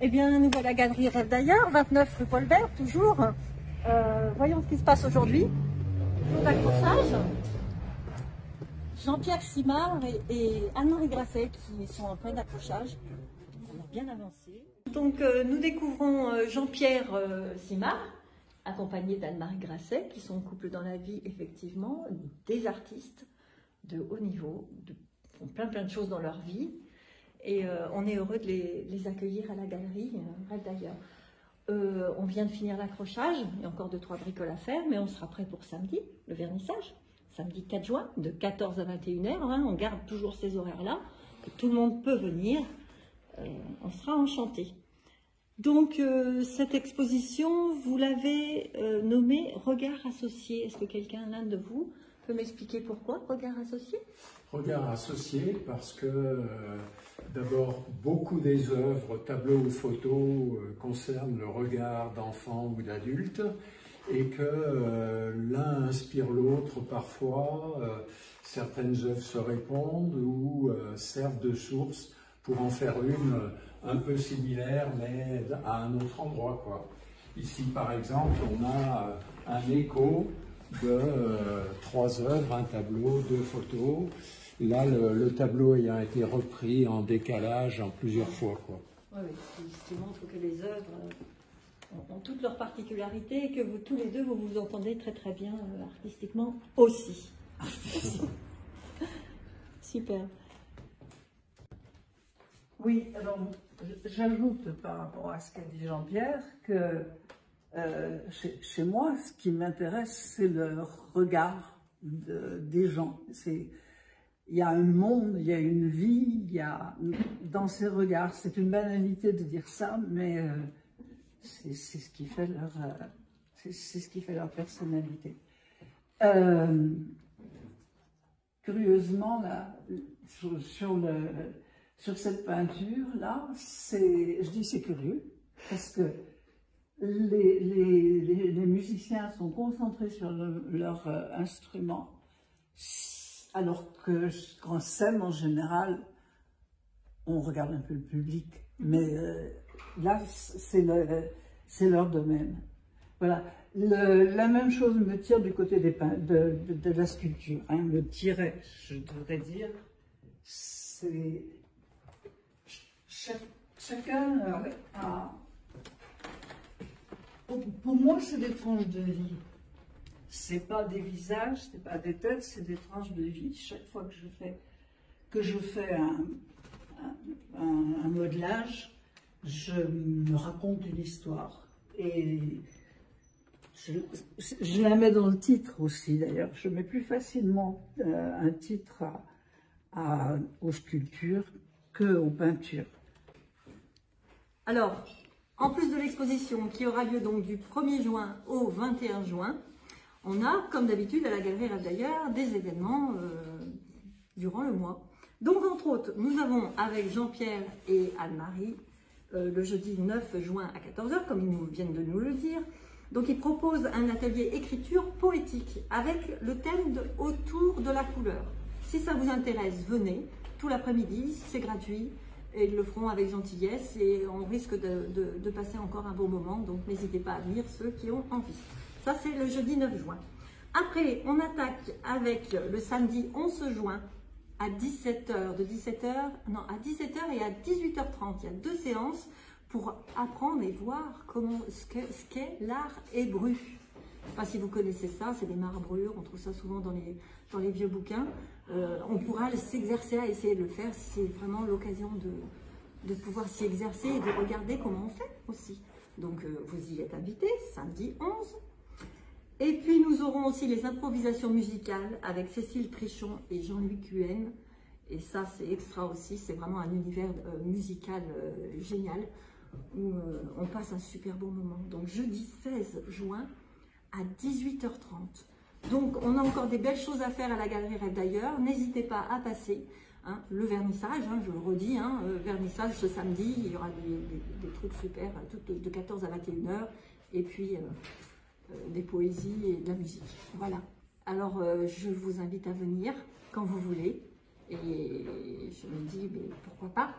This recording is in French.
Eh bien, nous voilà à la Galerie Rêve d'ailleurs, 29 rue Paul Bert, toujours. Voyons ce qui se passe aujourd'hui. Jour d'accrochage. Jean-Pierre Simard et Anne-Marie Grasset qui sont en plein accrochage. On a bien avancé. Donc, nous découvrons Jean-Pierre Simard, accompagné d'Anne-Marie Grasset, qui sont en couple dans la vie, effectivement, des artistes de haut niveau, font plein de choses dans leur vie. Et on est heureux de les accueillir à la galerie Rêve d'ailleurs. On vient de finir l'accrochage, il y a encore 2-3 bricoles à faire, mais on sera prêt pour samedi, le vernissage, samedi 4 juin, de 14 à 21h. Hein, on garde toujours ces horaires-là, tout le monde peut venir, on sera enchantés. Donc cette exposition, vous l'avez nommée Regard associé. Est-ce que quelqu'un, l'un de vous, peut m'expliquer pourquoi Regard associé? Regard associé parce que d'abord beaucoup des œuvres, tableaux ou photos concernent le regard d'enfants ou d'adultes et que l'un inspire l'autre parfois, certaines œuvres se répondent ou servent de source pour en faire une un peu similaire mais à un autre endroit, quoi. Ici par exemple on a un écho de 3 œuvres, un tableau, 2 photos. Là, le tableau ayant été repris en décalage en plusieurs fois, quoi. Oui, ce qui montre que les œuvres ont toutes leurs particularités et que vous, tous les deux, vous vous entendez très très bien artistiquement aussi. Super. Oui, alors j'ajoute par rapport à ce qu'a dit Jean-Pierre que chez moi, ce qui m'intéresse, c'est le regard des gens. Il y a un monde, il y a une vie, il y a dans ces regards. C'est une banalité de dire ça, mais c'est ce qui fait leur personnalité. Curieusement, là, sur cette peinture là, je dis c'est curieux parce que les musiciens sont concentrés sur leur instrument, alors que quand SEM, en général, on regarde un peu le public. Mais là, c'est leur domaine. Voilà. La même chose me tire du côté de la sculpture. Hein. Le tiret, je devrais dire, c'est... Chacun a... Pour moi, c'est des tranches de vie. C'est pas des visages, c'est pas des têtes, c'est des tranches de vie. Chaque fois que je fais un modelage, je me raconte une histoire. Et je la mets dans le titre aussi, d'ailleurs. Je mets plus facilement un titre aux sculptures qu'aux peintures. Alors, en plus de l'exposition qui aura lieu donc du 1er juin au 21 juin, on a, comme d'habitude, à la Galerie Rêve d'ailleurs, des événements durant le mois. Donc, entre autres, nous avons avec Jean-Pierre et Anne-Marie, le jeudi 9 juin à 14 h, comme ils viennent de nous le dire. Donc, ils proposent un atelier écriture poétique avec le thème autour de la couleur. Si ça vous intéresse, venez, tout l'après-midi, c'est gratuit. Et ils le feront avec gentillesse et on risque de passer encore un bon moment. Donc, n'hésitez pas à venir, ceux qui ont envie. Ça, c'est le jeudi 9 juin. Après, on attaque avec le samedi 11 juin à 17h, de 17h, non, à 17h et à 18h30. Il y a 2 séances pour apprendre et voir ce qu'est l'art hébru. Je ne sais pas si vous connaissez ça, c'est des marbrures, on trouve ça souvent dans les vieux bouquins. On pourra s'exercer à essayer de le faire si c'est vraiment l'occasion de pouvoir s'y exercer et de regarder comment on fait aussi. Donc, vous y êtes invités, samedi 11. Et puis, nous aurons aussi les improvisations musicales avec Cécile Trichon et Jean-Louis Cuen. Et ça, c'est extra aussi, c'est vraiment un univers musical génial où on passe un super bon moment. Donc, jeudi 16 juin à 18h30. Donc, on a encore des belles choses à faire à la Galerie Rêve d'ailleurs. N'hésitez pas à passer. Hein, le vernissage, hein, je le redis, hein, vernissage ce samedi, il y aura des trucs super, de 14 à 21h. Et puis... des poésies et de la musique. Voilà. Alors, je vous invite à venir quand vous voulez. Et je me dis, mais pourquoi pas?